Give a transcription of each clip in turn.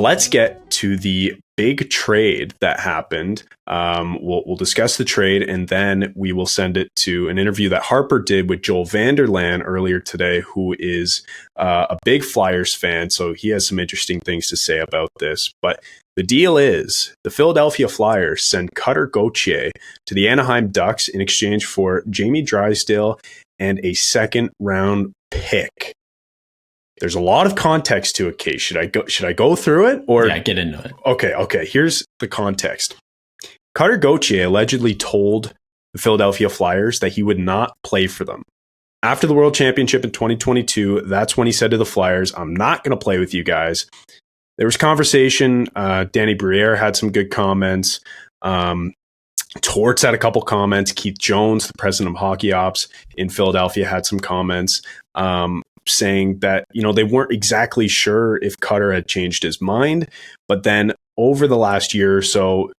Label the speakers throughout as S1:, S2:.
S1: let's get to the big trade that happened. We'll discuss the trade, and then we will send it to an interview that Harper did with Joel Vanderland earlier today, who is a big Flyers fan. So he has some interesting things to say about this. But the deal is the Philadelphia Flyers send Cutter Gauthier to the Anaheim Ducks in exchange for Jamie Drysdale and a second-round pick. There's a lot of context to it, Case. Should I go through it? Or
S2: yeah, get into it.
S1: Okay. Here's the context. Cutter Gauthier allegedly told the Philadelphia Flyers that he would not play for them. After the World Championship in 2022, that's when he said to the Flyers, I'm not going to play with you guys. There was conversation. Danny Briere had some good comments. Torts had a couple comments. Keith Jones, the president of Hockey Ops in Philadelphia, had some comments. Saying that, they weren't exactly sure if Cutter had changed his mind. But then over the last year or so,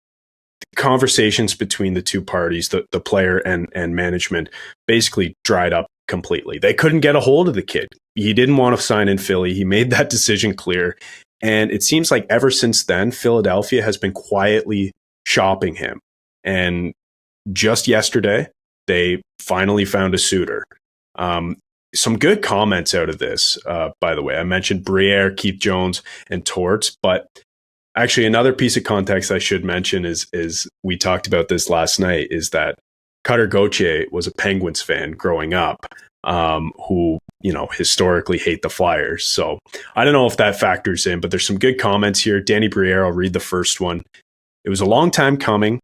S1: conversations between the two parties, the player and management, basically dried up completely. They couldn't get a hold of the kid. He didn't want to sign in Philly. He made that decision clear. And it seems like ever since then, Philadelphia has been quietly shopping him. And just yesterday, they finally found a suitor. Some good comments out of this, by the way. I mentioned Briere, Keith Jones, and Torts, but actually another piece of context I should mention is we talked about this last night, is that Cutter Gauthier was a Penguins fan growing up, who, historically hate the Flyers. So I don't know if that factors in, but there's some good comments here. Danny Briere, I'll read the first one. It was a long time coming.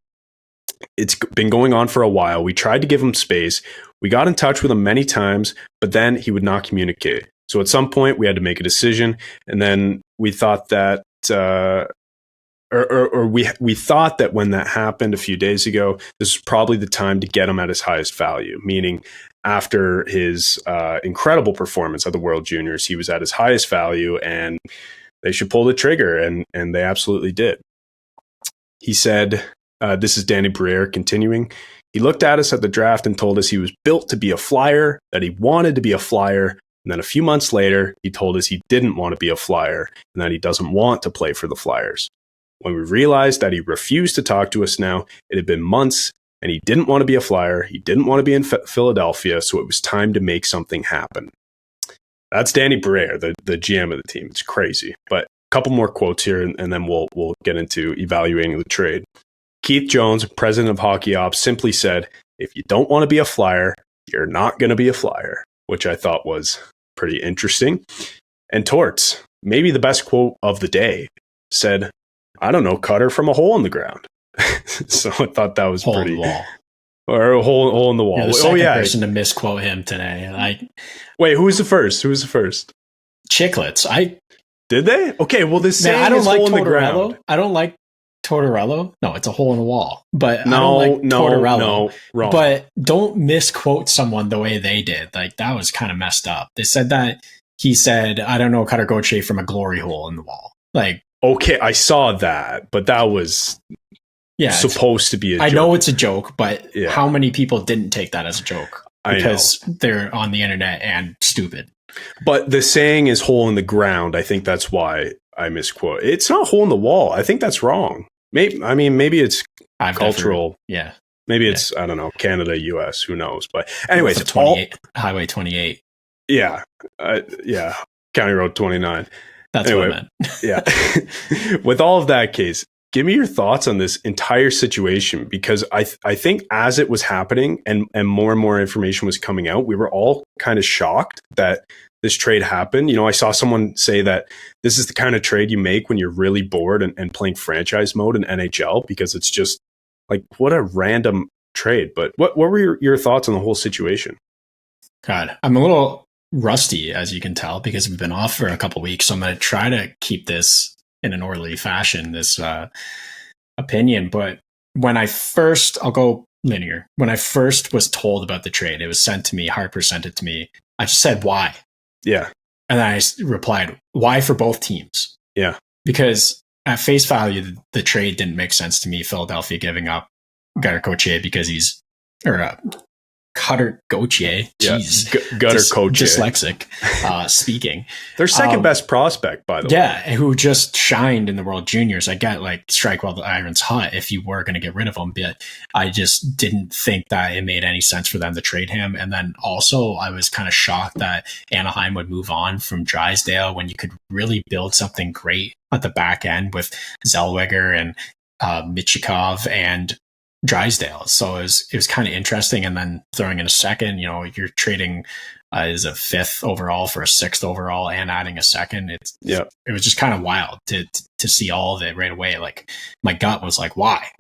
S1: It's been going on for a while. We tried to give him space. We got in touch with him many times, but then he would not communicate. So at some point, we had to make a decision, and then we thought that, we thought that when that happened a few days ago, this was probably the time to get him at his highest value. Meaning, after his incredible performance at the World Juniors, he was at his highest value, and they should pull the trigger, and they absolutely did. He said. This is Danny Briere continuing. He looked at us at the draft and told us he was built to be a Flyer, that he wanted to be a Flyer. And then a few months later, he told us he didn't want to be a Flyer and that he doesn't want to play for the Flyers. When we realized that he refused to talk to us now, it had been months and he didn't want to be a Flyer. He didn't want to be in Philadelphia. So it was time to make something happen. That's Danny Briere, the GM of the team. It's crazy. But a couple more quotes here and then we'll get into evaluating the trade. Keith Jones, president of Hockey Ops, simply said, if you don't want to be a Flyer, you're not going to be a Flyer, which I thought was pretty interesting. And Torts, maybe the best quote of the day, said, I don't know Cutter from a hole in the ground. So I thought that was
S2: hole
S1: pretty...
S2: In the wall.
S1: Or a hole in the wall.
S2: You're the second person to misquote him today.
S1: Wait, who was the first?
S2: Chicklets.
S1: Did they? Okay, well, this saying
S2: I don't
S1: is
S2: like
S1: hole in the
S2: Tortorella.
S1: ground.
S2: I don't like Tortorella? No, it's a hole in the wall. But
S1: no,
S2: I don't like Tortorella.
S1: No, wrong.
S2: But don't misquote someone the way they did. Like, that was kind of messed up. They said that he said, I don't know Cutter Gauthier from a glory hole in the wall. Like,
S1: okay, I saw that, but that was supposed to be a joke.
S2: I know it's a joke, but how many people didn't take that as a joke? Because they're on the internet and stupid. But
S1: the saying is hole in the ground. I think that's why I misquote. It's not hole in the wall. I think that's wrong. Maybe it's cultural. Maybe it's, I don't know, Canada, US, who knows. But anyways, it's
S2: Highway 28.
S1: Yeah. County Road 29.
S2: That's what I meant.
S1: Yeah. With all of that, Case, give me your thoughts on this entire situation, because I think as it was happening and more information was coming out, we were all kind of shocked that this trade happened. I saw someone say that this is the kind of trade you make when you're really bored and playing franchise mode in NHL, because it's just like, what a random trade. But what were your thoughts on the whole situation?
S2: God, I'm a little rusty, as you can tell, because we've been off for a couple of weeks. So I'm going to try to keep this in an orderly fashion, this opinion. But I'll go linear. When I first was told about the trade, it was sent to me. Harper sent it to me. I just said, why?
S1: Yeah.
S2: And then I replied, why for both teams?
S1: Yeah.
S2: Because at face value, the trade didn't make sense to me. Philadelphia giving up Cutter Gauthier because Cutter Gauthier, jeez,
S1: Gutter Gauthier,
S2: dyslexic, speaking.
S1: Their second best prospect, by the way.
S2: Yeah, who just shined in the World Juniors. I get like strike while the iron's hot if you were going to get rid of him, but I just didn't think that it made any sense for them to trade him. And then also I was kind of shocked that Anaheim would move on from Drysdale when you could really build something great at the back end with Zellweger and Michikov and Drysdale. So it was kind of interesting. And then throwing in a second, you're trading is a 5th overall for a 6th overall and adding a second. It was just kind of wild to see all of it right away. Like my gut was like, why?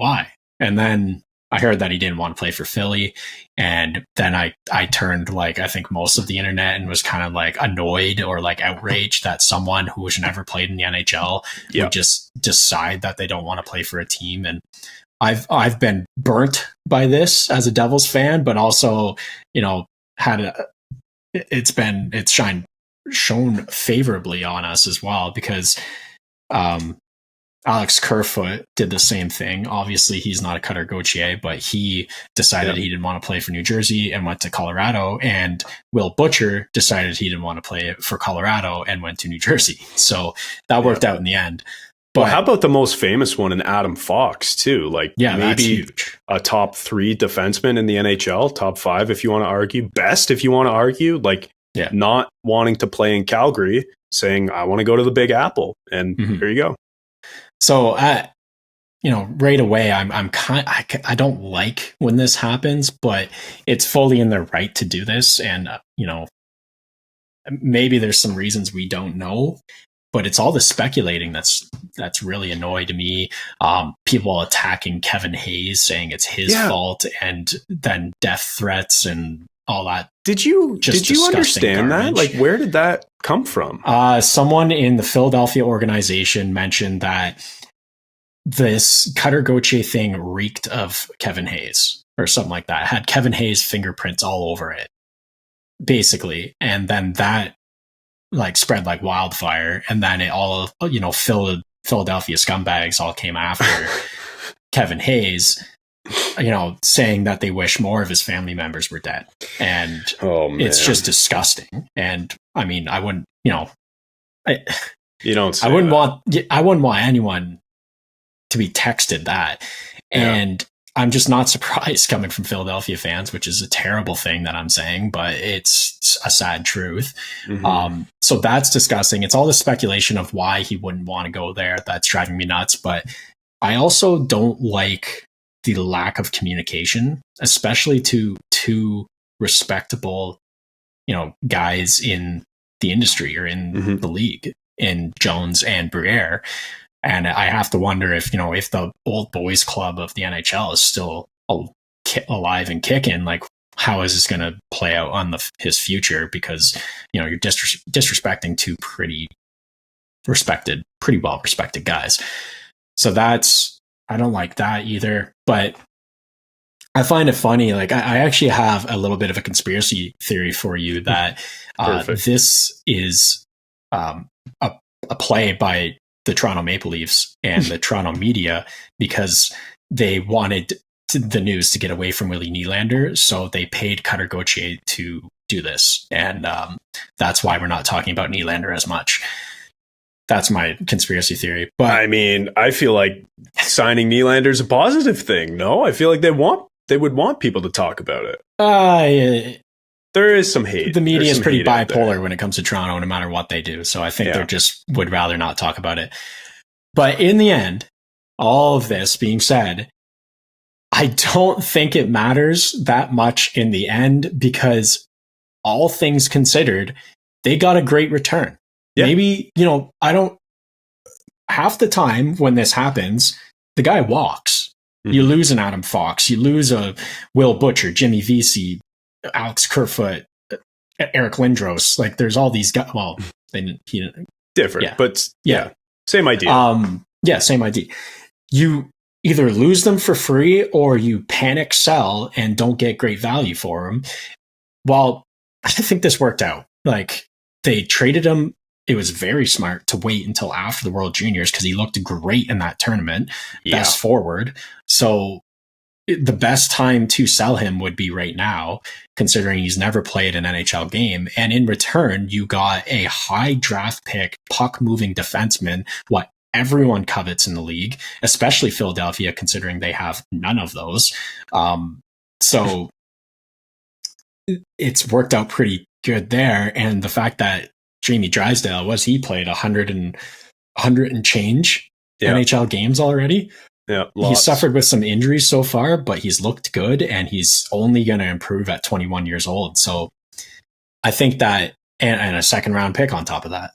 S2: And then I heard that he didn't want to play for Philly. And then I turned like, I think most of the internet and was kind of like annoyed or like outraged that someone who has never played in the NHL would just decide that they don't want to play for a team. And I've been burnt by this as a Devils fan, but also, it's shown favorably on us as well because Alex Kerfoot did the same thing. Obviously, he's not a Cutter Gauthier, but he decided he didn't want to play for New Jersey and went to Colorado. And Will Butcher decided he didn't want to play for Colorado and went to New Jersey. So that worked out in the end. But
S1: how about the most famous one in Adam Fox too? Like maybe a top 3 defenseman in the NHL, top 5 if you want to argue, best if you want to argue. Like not wanting to play in Calgary, saying I want to go to the Big Apple, and here you go.
S2: So right away, I don't like when this happens, but it's fully in their right to do this, and maybe there's some reasons we don't know. But it's all the speculating that's really annoyed me. People attacking Kevin Hayes, saying it's his fault, and then death threats and all that.
S1: Did you understand garbage. That? Like, where did that come from?
S2: Someone in the Philadelphia organization mentioned that this Cutter Gauthier thing reeked of Kevin Hayes or something like that. It had Kevin Hayes' fingerprints all over it, basically, and then that like spread like wildfire, and then it all Philadelphia scumbags all came after Kevin Hayes, saying that they wish more of his family members were dead, and it's just disgusting. And I mean, I wouldn't, I wouldn't want anyone to be texted that, and I'm just not surprised coming from Philadelphia fans, which is a terrible thing that I'm saying, but it's a sad truth. So that's disgusting. It's all the speculation of why he wouldn't want to go there that's driving me nuts. But I also don't like the lack of communication, especially to two respectable, guys in the industry or in the league, in Jones and Briere. And I have to wonder if the old boys club of the NHL is still alive and kicking, like how is this going to play out on his future? Because, you're disrespecting two pretty well respected guys. So I don't like that either. But I find it funny. Like I actually have a little bit of a conspiracy theory for you that this is a play by the Toronto Maple Leafs and the Toronto media, because they wanted the News to get away from Willie Nylander, so they paid Cutter Gauthier to do this, and that's why we're not talking about Nylander as much. That's my conspiracy theory. But
S1: I mean, I feel like signing Nylander is a positive thing. No, I feel like they would want people to talk about it. There is some hate.
S2: The media is pretty bipolar when it comes to Toronto, no matter what they do. So I think they just would rather not talk about it. But in the end, all of this being said, I don't think it matters that much in the end, because all things considered, they got a great return. Yeah. Maybe, half the time when this happens, the guy walks. You lose an Adam Fox, you lose a Will Butcher, Jimmy Vesey, Alex Kerfoot, Eric Lindros. Like, there's all these guys. Well,
S1: different, but same idea.
S2: Same idea. You either lose them for free or you panic sell and don't get great value for them. Well, I think this worked out. Like, they traded him. It was very smart to wait until after the World Juniors because he looked great in that tournament. Best forward. So the best time to sell him would be right now, considering he's never played an NHL game. And in return, you got a high draft pick, puck moving defenseman, what everyone covets in the league, especially Philadelphia, considering they have none of those. So it's worked out pretty good there. And the fact that Jamie Drysdale he played 100 and change NHL games already.
S1: Yeah,
S2: he suffered with some injuries so far, but he's looked good, and he's only going to improve at 21 years old. So I think that, and a second round pick on top of that.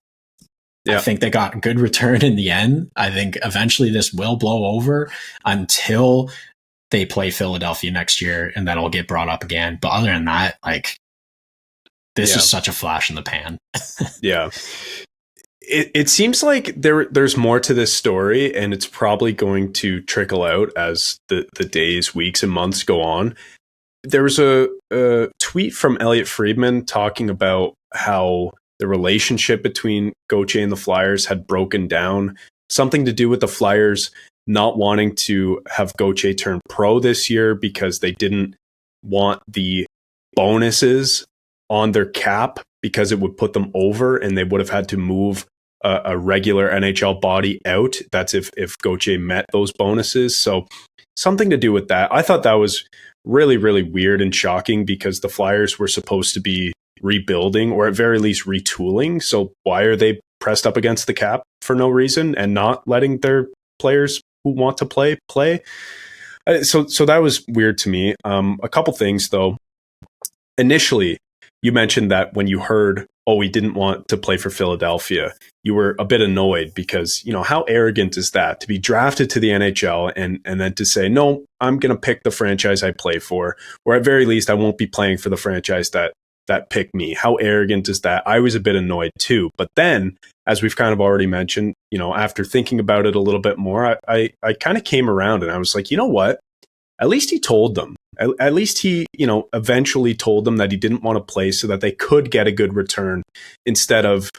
S2: I think they got a good return in the end. I think eventually this will blow over until they play Philadelphia next year, and then it'll get brought up again. But other than that, like, this is such a flash in the pan.
S1: Yeah. It seems like there's more to this story, and it's probably going to trickle out as the days, weeks, and months go on. There was a tweet from Elliot Friedman talking about how the relationship between Gauthier and the Flyers had broken down, something to do with the Flyers not wanting to have Gauthier turn pro this year because they didn't want the bonuses on their cap because it would put them over, and they would have had to move a regular NHL body out. That's if Gauthier met those bonuses. So something to do with that. I thought that was really, really weird and shocking because the Flyers were supposed to be rebuilding, or at very least retooling. So why are they pressed up against the cap for no reason and not letting their players who want to play? So that was weird to me. A couple things though. Initially, you mentioned that when you heard, he didn't want to play for Philadelphia, you were a bit annoyed because, how arrogant is that to be drafted to the NHL and then to say, no, I'm going to pick the franchise I play for, or at very least, I won't be playing for the franchise that picked me. How arrogant is that? I was a bit annoyed too. But then, as we've kind of already mentioned, after thinking about it a little bit more, I kind of came around and I was like, you know what? At least he told them. At least he, eventually told them that he didn't want to play so that they could get a good return instead of,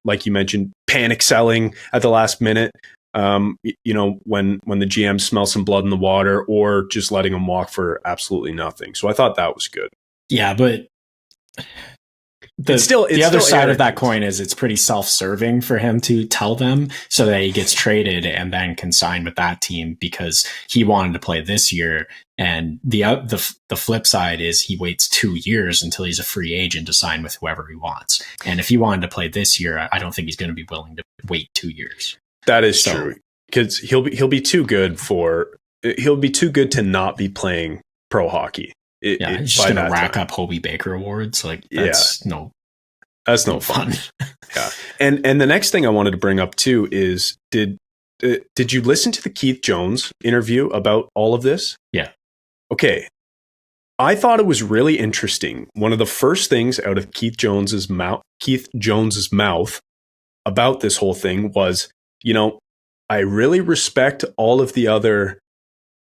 S1: like you mentioned, panic selling at the last minute, when the GM smells some blood in the water, or just letting him walk for absolutely nothing. So I thought that was good.
S2: Yeah, but
S1: it's
S2: the other side
S1: arrogant.
S2: Of that coin is it's pretty self-serving for him to tell them so that he gets traded and then can sign with that team because he wanted to play this year. And the flip side is he waits 2 years until he's a free agent to sign with whoever he wants. And if he wanted to play this year, I don't think he's going to be willing to wait 2 years.
S1: That is true, because he'll be too good to not be playing pro hockey.
S2: He's just going to rack up Hobie Baker awards. That's no fun.
S1: Yeah. And the next thing I wanted to bring up too is did you listen to the Keith Jones interview about all of this?
S2: Yeah.
S1: Okay. I thought it was really interesting. One of the first things out of Keith Jones's mouth about this whole thing was, I really respect all of the other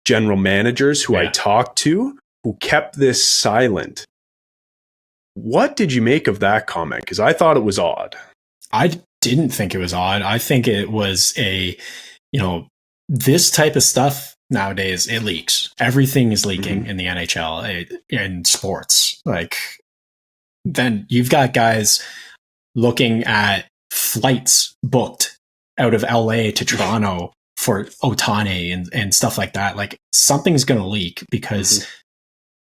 S1: general managers who I talked to who kept this silent. What did you make of that comment? Because I thought it was odd.
S2: I didn't think it was odd. I think it was this type of stuff nowadays, it leaks. Everything is leaking in the NHL, in sports. Then you've got guys looking at flights booked out of LA to Toronto for Ohtani and stuff like that. Something's going to leak because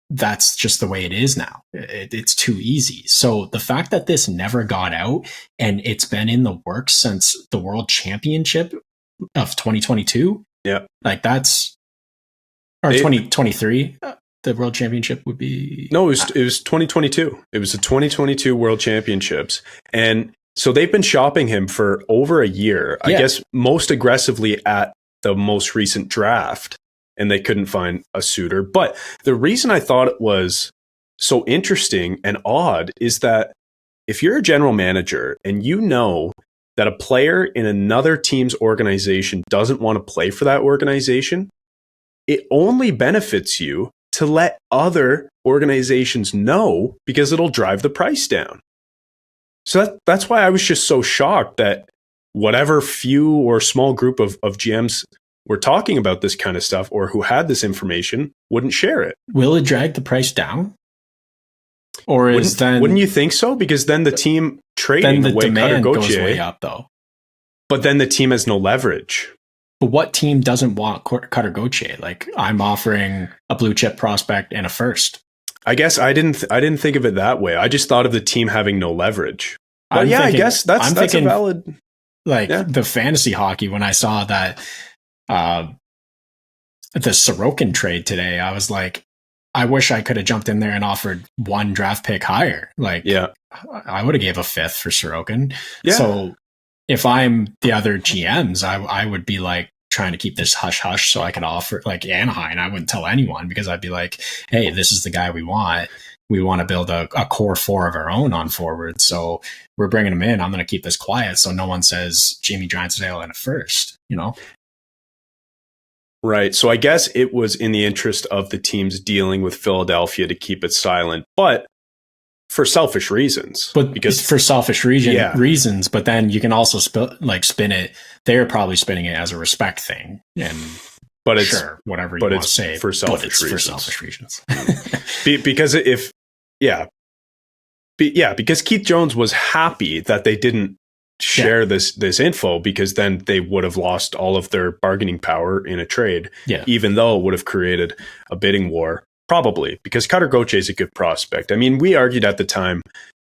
S2: that's just the way it is now. It's too easy. So the fact that this never got out and it's been in the works since the World Championship of 2022.
S1: Yeah.
S2: That's, or 2023. The World Championship would be.
S1: No, it was 2022. It was the 2022 World Championships. And so they've been shopping him for over a year, I guess most aggressively at the most recent draft. And they couldn't find a suitor. But the reason I thought it was so interesting and odd is that if you're a general manager and you know that a player in another team's organization doesn't want to play for that organization, it only benefits you to let other organizations know because it'll drive the price down. So that's why I was just so shocked that whatever few or small group of GMs were talking about this kind of stuff or who had this information wouldn't share it.
S2: Will it drag the price down? Or
S1: wouldn't you think so? Because then the team trading
S2: then the
S1: away
S2: demand
S1: Cutter
S2: goes
S1: Gauthier,
S2: way up, though.
S1: but then the team has no leverage.
S2: But what team doesn't want Cutter Gauthier? Like, I'm offering a blue chip prospect and a first.
S1: I guess I didn't think of it that way. I just thought of the team having no leverage. But I guess that's a valid.
S2: Like the fantasy hockey, when I saw that the Sorokin trade today, I was like, I wish I could have jumped in there and offered one draft pick higher. Like, I would have gave a fifth for Sorokin. Yeah. So if I'm the other GMs, I would be like trying to keep this hush hush so I could offer, like Anaheim, I wouldn't tell anyone, because I'd be like, hey, this is the guy we want. We want to build a core four of our own on forward. So we're bringing him in. I'm going to keep this quiet so no one says Jamie Drysdale in a first, you know?
S1: Right. So I guess it was in the interest of the teams dealing with Philadelphia to keep it silent, but for selfish reasons.
S2: But because for selfish reasons, but then you can also spin it. They're probably spinning it as a respect thing. But it's whatever you want to say.
S1: For selfish reasons.
S2: For selfish reasons.
S1: Because Keith Jones was happy that they didn't share this info, because then they would have lost all of their bargaining power in a trade, even though it would have created a bidding war, probably, because Cutter Gauthier is a good prospect. I mean, we argued at the time,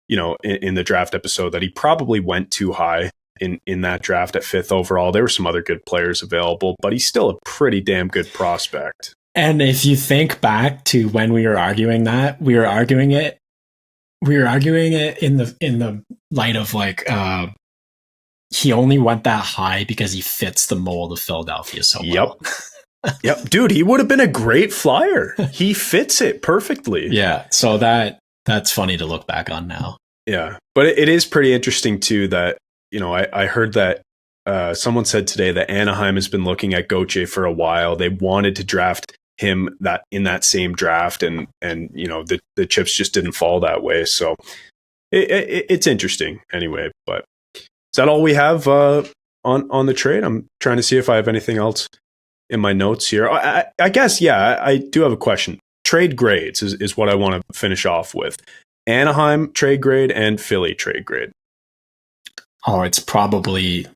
S1: in the draft episode, that he probably went too high in that draft at 5th overall. There were some other good players available, but he's still a pretty damn good prospect.
S2: And if you think back to when we were arguing that, we were arguing it in the light of like, he only went that high because he fits the mold of Philadelphia so well.
S1: Yep. Dude, he would have been a great flyer. He fits it perfectly.
S2: Yeah. So that's funny to look back on now.
S1: Yeah. But it is pretty interesting too that, I heard that someone said today that Anaheim has been looking at Gauthier for a while. They wanted to draft him in that same draft, and the chips just didn't fall that way. So it's interesting anyway, but is that all we have on the trade? I'm trying to see if I have anything else in my notes here. I guess, I do have a question. Trade grades is what I want to finish off with. Anaheim trade grade and Philly trade grade.
S2: Oh, it's probably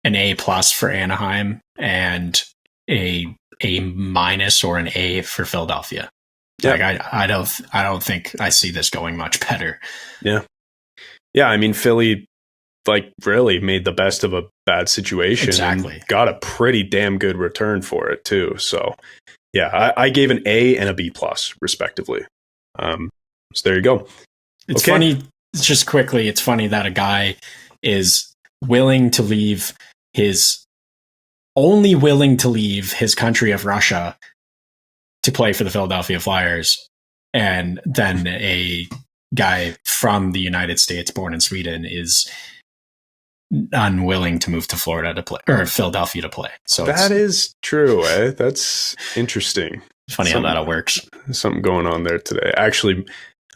S2: an A+ for Anaheim and a minus or an A for Philadelphia. Like I don't think I see this going much better.
S1: Yeah, I mean, Philly, really made the best of a bad situation.
S2: Exactly.
S1: And got a pretty damn good return for it, too. So, I gave an A and a B+, respectively. So there you go.
S2: It's funny, just quickly, it's funny that a guy is willing to leave his country of Russia to play for the Philadelphia Flyers, and then a guy from the United States, born in Sweden, is unwilling to move to Florida to play, or Philadelphia to play. So
S1: that is true. That's interesting.
S2: Funny how that works.
S1: Something going on there today. Actually,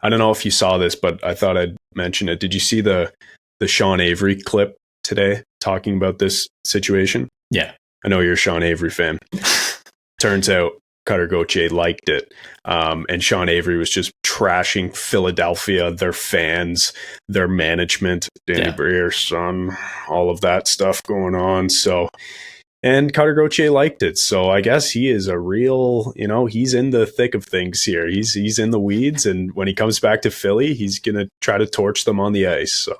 S1: I don't know if you saw this, but I thought I'd mention it. Did you see the Sean Avery clip today talking about this situation?
S2: Yeah,
S1: I know you're a Sean Avery fan. Turns out Cutter Gauthier liked it. And Sean Avery was just trashing Philadelphia, their fans, their management, Danny Brier's son, all of that stuff going on. So, and Cutter Gauthier liked it. So I guess he is a real, he's in the thick of things here. He's in the weeds. And when he comes back to Philly, he's going to try to torch them on the ice. So,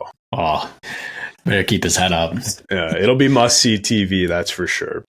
S2: better keep his head up.
S1: Yeah, it'll be must-see TV, that's for sure.